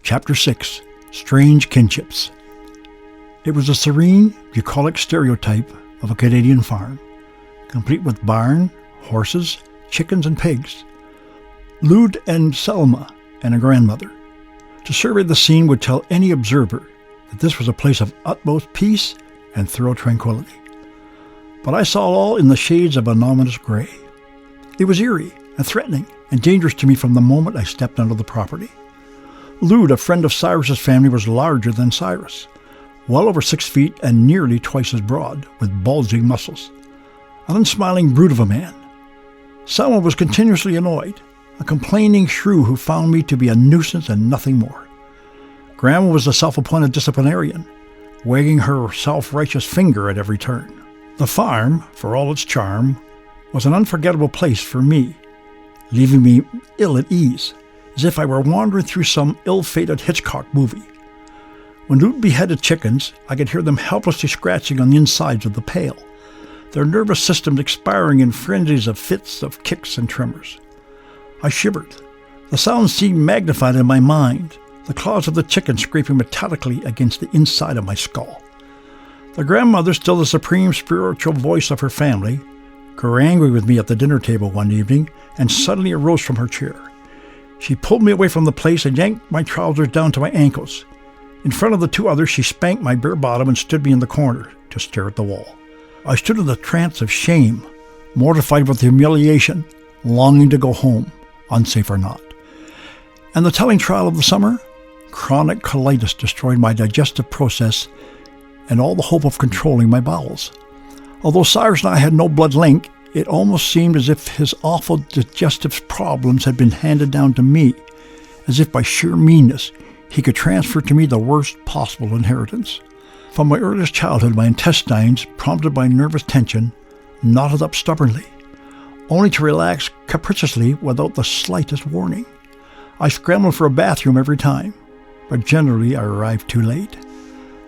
Chapter 6. Strange Kinships. It was a serene, bucolic stereotype of a Canadian farm, complete with barn, horses, chickens, and pigs. Lud and Selma and a grandmother. To survey the scene would tell any observer that this was a place of utmost peace and thorough tranquility. But I saw all in the shades of an ominous gray. It was eerie and threatening and dangerous to me from the moment I stepped onto the property. Lud, a friend of Cyrus's family, was larger than Cyrus, well over 6 feet and nearly twice as broad, with bulging muscles. An unsmiling brute of a man. Selma was continuously annoyed, a complaining shrew who found me to be a nuisance and nothing more. Grandma was a self-appointed disciplinarian, wagging her self-righteous finger at every turn. The farm, for all its charm, was an unforgettable place for me, leaving me ill at ease, as if I were wandering through some ill-fated Hitchcock movie. When Lud beheaded chickens, I could hear them helplessly scratching on the insides of the pail, their nervous systems expiring in frenzies of fits of kicks and tremors. I shivered. The sound seemed magnified in my mind, the claws of the chicken scraping metallically against the inside of my skull. The grandmother, still the supreme spiritual voice of her family, grew angry with me at the dinner table one evening and suddenly arose from her chair. She pulled me away from the place and yanked my trousers down to my ankles. In front of the 2 others, she spanked my bare bottom and stood me in the corner to stare at the wall. I stood in a trance of shame, mortified with humiliation, longing to go home, unsafe or not. And the telling trial of the summer? Chronic colitis destroyed my digestive process and all the hope of controlling my bowels. Although Cyrus and I had no blood link, it almost seemed as if his awful digestive problems had been handed down to me, as if by sheer meanness he could transfer to me the worst possible inheritance. From my earliest childhood, my intestines, prompted by nervous tension, knotted up stubbornly, only to relax capriciously without the slightest warning. I scrambled for a bathroom every time, but generally I arrived too late.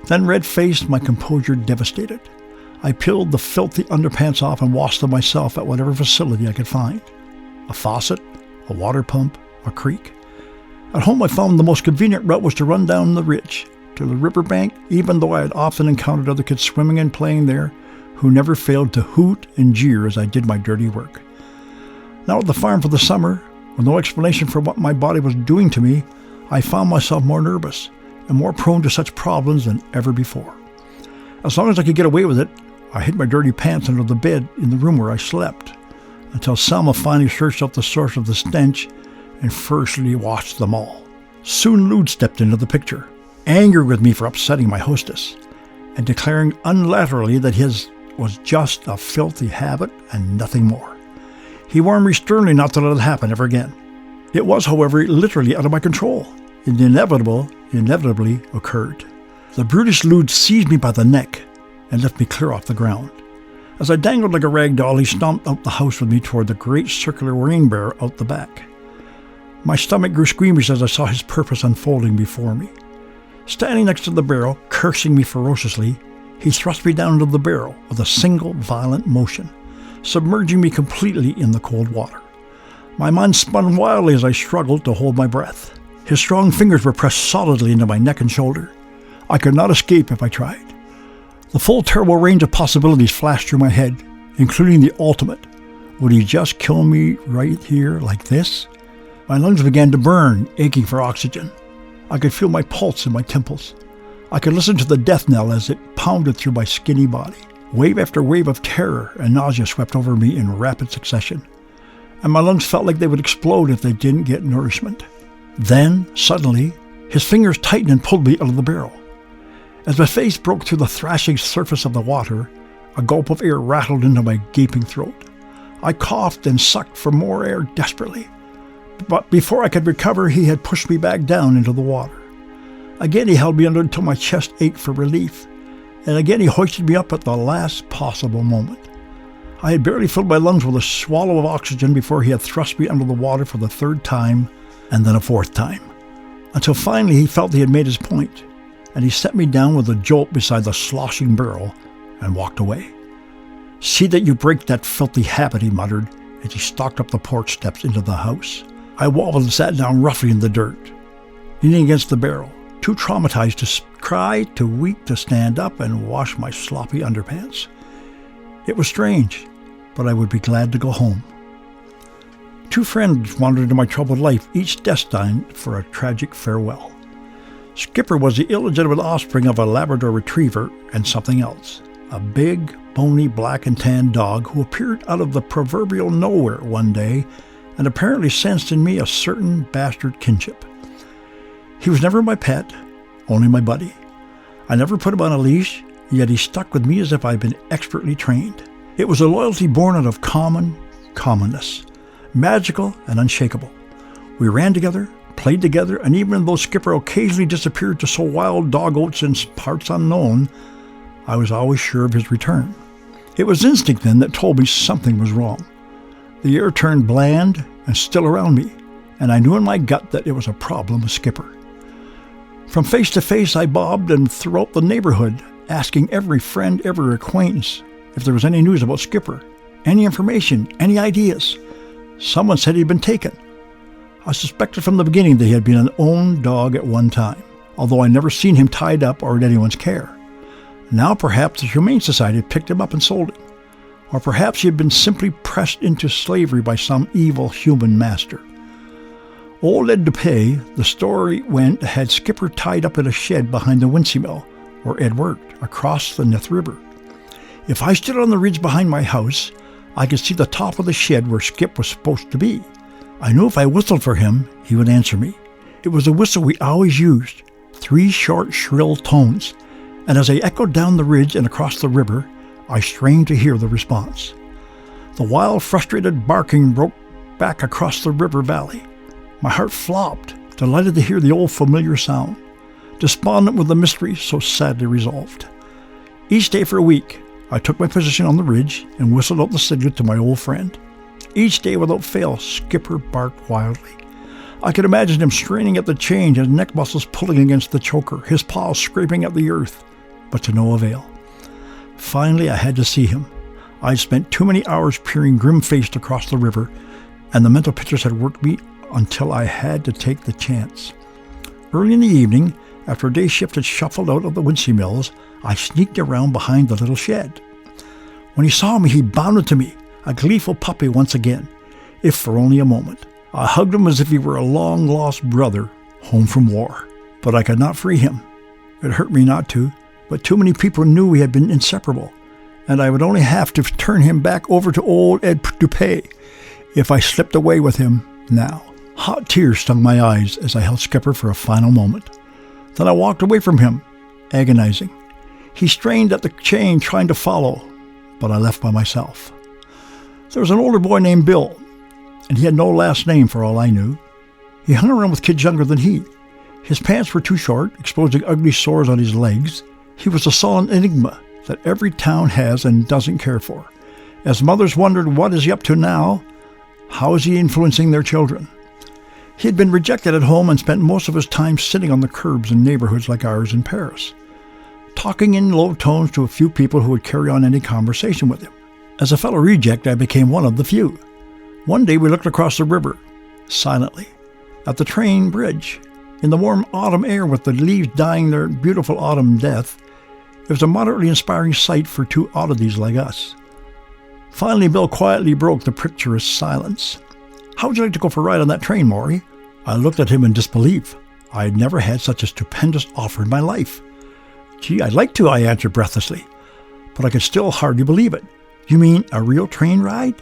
Then, red-faced, my composure devastated, I peeled the filthy underpants off and washed them myself at whatever facility I could find. A faucet, a water pump, a creek. At home I found the most convenient route was to run down the ridge to the riverbank, even though I had often encountered other kids swimming and playing there who never failed to hoot and jeer as I did my dirty work. Now at the farm for the summer, with no explanation for what my body was doing to me, I found myself more nervous and more prone to such problems than ever before. As long as I could get away with it, I hid my dirty pants under the bed in the room where I slept, until Selma finally searched out the source of the stench and furiously washed them all. Soon Lud stepped into the picture, angry with me for upsetting my hostess, and declaring unilaterally that his was just a filthy habit and nothing more. He warned me sternly not to let it happen ever again. It was, however, literally out of my control, and the inevitable inevitably occurred. The brutish Lud seized me by the neck and left me clear off the ground. As I dangled like a rag doll, he stomped out the house with me toward the great circular rain barrel out the back. My stomach grew squeamish as I saw his purpose unfolding before me. Standing next to the barrel, cursing me ferociously, he thrust me down into the barrel with a single violent motion, submerging me completely in the cold water. My mind spun wildly as I struggled to hold my breath. His strong fingers were pressed solidly into my neck and shoulder. I could not escape if I tried. The full terrible range of possibilities flashed through my head, including the ultimate. Would he just kill me right here like this? My lungs began to burn, aching for oxygen. I could feel my pulse in my temples. I could listen to the death knell as it pounded through my skinny body. Wave after wave of terror and nausea swept over me in rapid succession, and my lungs felt like they would explode if they didn't get nourishment. Then, suddenly, his fingers tightened and pulled me out of the barrel. As my face broke through the thrashing surface of the water, a gulp of air rattled into my gaping throat. I coughed and sucked for more air desperately. But before I could recover, he had pushed me back down into the water. Again he held me under until my chest ached for relief, and again he hoisted me up at the last possible moment. I had barely filled my lungs with a swallow of oxygen before he had thrust me under the water for the 3rd time, and then a 4th time, until finally he felt he had made his point, and he set me down with a jolt beside the sloshing barrel and walked away. "See that you break that filthy habit," he muttered as he stalked up the porch steps into the house. I wobbled and sat down roughly in the dirt. leaning against the barrel, too traumatized to cry, too weak to stand up and wash my sloppy underpants. It was strange, but I would be glad to go home. 2 friends wandered into my troubled life, each destined for a tragic farewell. Skipper was the illegitimate offspring of a Labrador retriever and something else, a big, bony, black and tan dog who appeared out of the proverbial nowhere one day and apparently sensed in me a certain bastard kinship. He was never my pet, only my buddy. I never put him on a leash, yet he stuck with me as if I'd been expertly trained. It was a loyalty born out of commonness, magical and unshakable. We ran together, played together, and even though Skipper occasionally disappeared to sow wild dog oats in parts unknown, I was always sure of his return. It was instinct then that told me something was wrong. The air turned bland and still around me, and I knew in my gut that it was a problem with Skipper. From face to face I bobbed and throughout the neighborhood, asking every friend, every acquaintance if there was any news about Skipper, any information, any ideas. Someone said he'd been taken. I suspected from the beginning that he had been an owned dog at one time, although I never seen him tied up or in anyone's care. Now perhaps the Humane Society had picked him up and sold him, or perhaps he had been simply pressed into slavery by some evil human master. Old Ed Dupay, the story went, had Skipper tied up in a shed behind the Wincy Mill, where Ed worked, across the Nith River. If I stood on the ridge behind my house, I could see the top of the shed where Skip was supposed to be. I knew if I whistled for him, he would answer me. It was a whistle we always used, 3 short, shrill tones, and as I echoed down the ridge and across the river, I strained to hear the response. The wild, frustrated barking broke back across the river valley. My heart flopped, delighted to hear the old familiar sound, despondent with the mystery so sadly resolved. Each day for a week, I took my position on the ridge and whistled out the signal to my old friend. Each day without fail, Skipper barked wildly. I could imagine him straining at the chain, his neck muscles pulling against the choker, his paws scraping at the earth, but to no avail. Finally, I had to see him. I'd spent too many hours peering grim-faced across the river, and the mental pictures had worked me until I had to take the chance. Early in the evening, after a day's shift had shuffled out of the Wincy Mills, I sneaked around behind the little shed. When he saw me, he bounded to me, a gleeful puppy once again, if for only a moment. I hugged him as if he were a long-lost brother home from war. But I could not free him. It hurt me not to, but too many people knew we had been inseparable, and I would only have to turn him back over to old Ed Dupay if I slipped away with him now. Hot tears stung my eyes as I held Skipper for a final moment. Then I walked away from him, agonizing. He strained at the chain trying to follow, but I left by myself. There was an older boy named Bill, and he had no last name for all I knew. He hung around with kids younger than he. His pants were too short, exposing ugly sores on his legs. He was a sullen enigma that every town has and doesn't care for. As mothers wondered, what is he up to now? How is he influencing their children? He had been rejected at home and spent most of his time sitting on the curbs in neighborhoods like ours in Paris, talking in low tones to a few people who would carry on any conversation with him. As a fellow reject, I became one of the few. One day we looked across the river, silently, at the train bridge. In the warm autumn air with the leaves dying their beautiful autumn death, it was a moderately inspiring sight for 2 oddities like us. Finally, Bill quietly broke the picturesque silence. "How would you like to go for a ride on that train, Maury?" I looked at him in disbelief. I had never had such a stupendous offer in my life. "Gee, I'd like to," I answered breathlessly, but I could still hardly believe it. "You mean a real train ride?"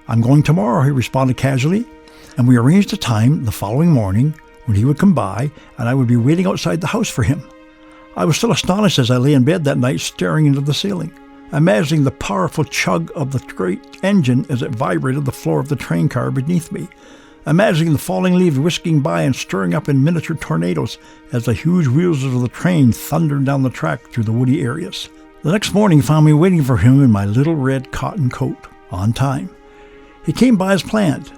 "I'm going tomorrow," he responded casually, and we arranged a time the following morning when he would come by and I would be waiting outside the house for him. I was still astonished as I lay in bed that night staring into the ceiling, imagining the powerful chug of the great engine as it vibrated the floor of the train car beneath me, imagining the falling leaves whisking by and stirring up in miniature tornadoes as the huge wheels of the train thundered down the track through the woody areas. The next morning found me waiting for him in my little red cotton coat, on time. He came by as planned,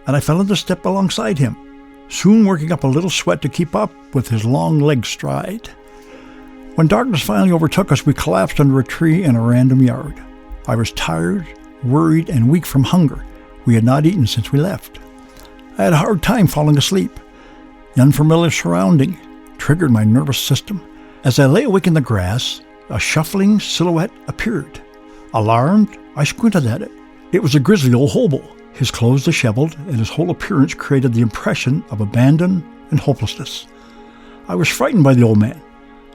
and I fell into step alongside him, soon working up a little sweat to keep up with his long leg stride. When darkness finally overtook us, we collapsed under a tree in a random yard. I was tired, worried, and weak from hunger. We had not eaten since we left. I had a hard time falling asleep. The unfamiliar surrounding triggered my nervous system. As I lay awake in the grass, a shuffling silhouette appeared. Alarmed, I squinted at it. It was a grisly old hobo. His clothes disheveled, and his whole appearance created the impression of abandon and hopelessness. I was frightened by the old man,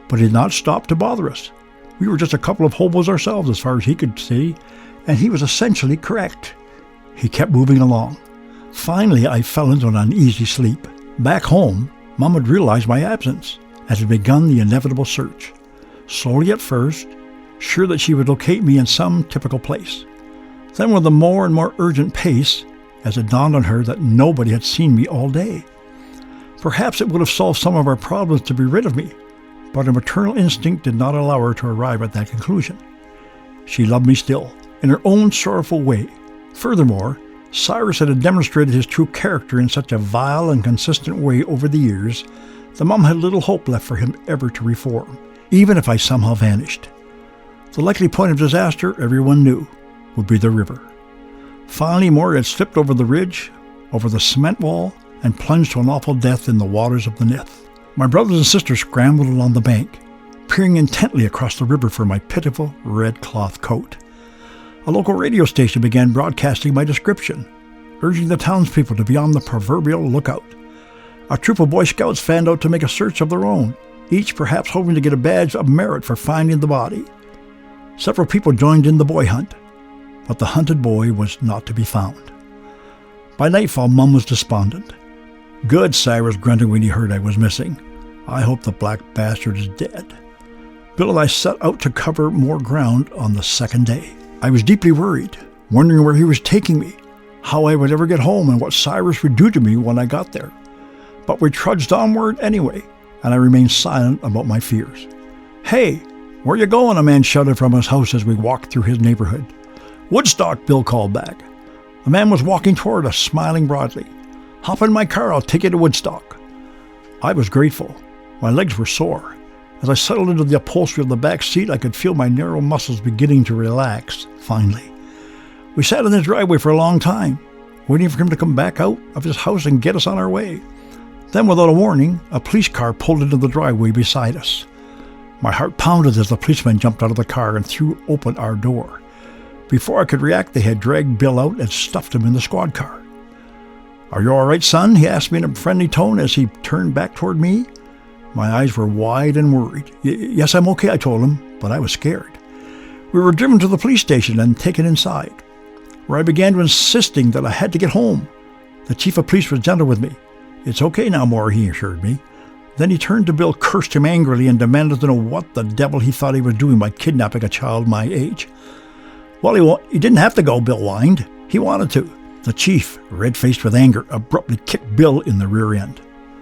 but he did not stop to bother us. We were just a couple of hobos ourselves as far as he could see, and he was essentially correct. He kept moving along. Finally, I fell into an uneasy sleep. Back home, Mom had realized my absence and had begun the inevitable search. Slowly at first, sure that she would locate me in some typical place. Then with a more and more urgent pace, as it dawned on her that nobody had seen me all day. Perhaps it would have solved some of our problems to be rid of me, but her maternal instinct did not allow her to arrive at that conclusion. She loved me still, in her own sorrowful way. Furthermore, Cyrus had demonstrated his true character in such a vile and consistent way over the years that Mom had little hope left for him ever to reform, even if I somehow vanished. The likely point of disaster, everyone knew, would be the river. Finally, Maury had slipped over the ridge, over the cement wall, and plunged to an awful death in the waters of the Nith. My brothers and sisters scrambled along the bank, peering intently across the river for my pitiful red cloth coat. A local radio station began broadcasting my description, urging the townspeople to be on the proverbial lookout. A troop of Boy Scouts fanned out to make a search of their own, each perhaps hoping to get a badge of merit for finding the body. Several people joined in the boy hunt, but the hunted boy was not to be found. By nightfall, Mum was despondent. "Good," Cyrus grunted when he heard I was missing. "I hope the black bastard is dead." Bill and I set out to cover more ground on the second day. I was deeply worried, wondering where he was taking me, how I would ever get home, and what Cyrus would do to me when I got there. But we trudged onward anyway, and I remained silent about my fears. "Hey, where you going?" a man shouted from his house as we walked through his neighborhood. "Woodstock," Bill called back. The man was walking toward us, smiling broadly. "Hop in my car, I'll take you to Woodstock." I was grateful. My legs were sore. As I settled into the upholstery of the back seat, I could feel my narrow muscles beginning to relax, finally. We sat in the driveway for a long time, waiting for him to come back out of his house and get us on our way. Then, without a warning, a police car pulled into the driveway beside us. My heart pounded as the policeman jumped out of the car and threw open our door. Before I could react, they had dragged Bill out and stuffed him in the squad car. "Are you all right, son?" he asked me in a friendly tone as he turned back toward me. My eyes were wide and worried. Yes, I'm okay," I told him, but I was scared. We were driven to the police station and taken inside, where I began to insisting that I had to get home. The chief of police was gentle with me. "It's okay now, Maury," he assured me. Then he turned to Bill, cursed him angrily, and demanded to know what the devil he thought he was doing by kidnapping a child my age. "Well, he didn't have to go," Bill whined. "He wanted to." The chief, red-faced with anger, abruptly kicked Bill in the rear end.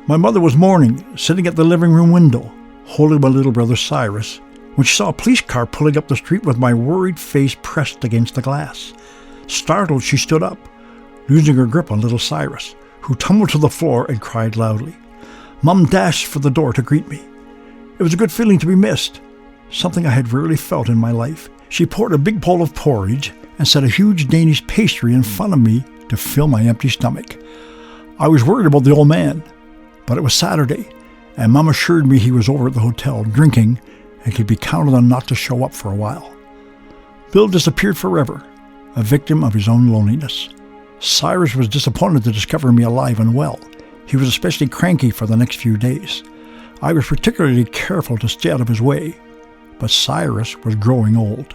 My mother was mourning, sitting at the living room window, holding my little brother Cyrus, when she saw a police car pulling up the street with my worried face pressed against the glass. Startled, she stood up, losing her grip on little Cyrus, who tumbled to the floor and cried loudly. Mum dashed for the door to greet me. It was a good feeling to be missed, something I had rarely felt in my life. She poured a big bowl of porridge and set a huge Danish pastry in front of me to fill my empty stomach. I was worried about the old man, but it was Saturday, and Mum assured me he was over at the hotel drinking and could be counted on not to show up for a while. Bill disappeared forever, a victim of his own loneliness. Cyrus was disappointed to discover me alive and well. He was especially cranky for the next few days. I was particularly careful to stay out of his way, but Cyrus was growing old.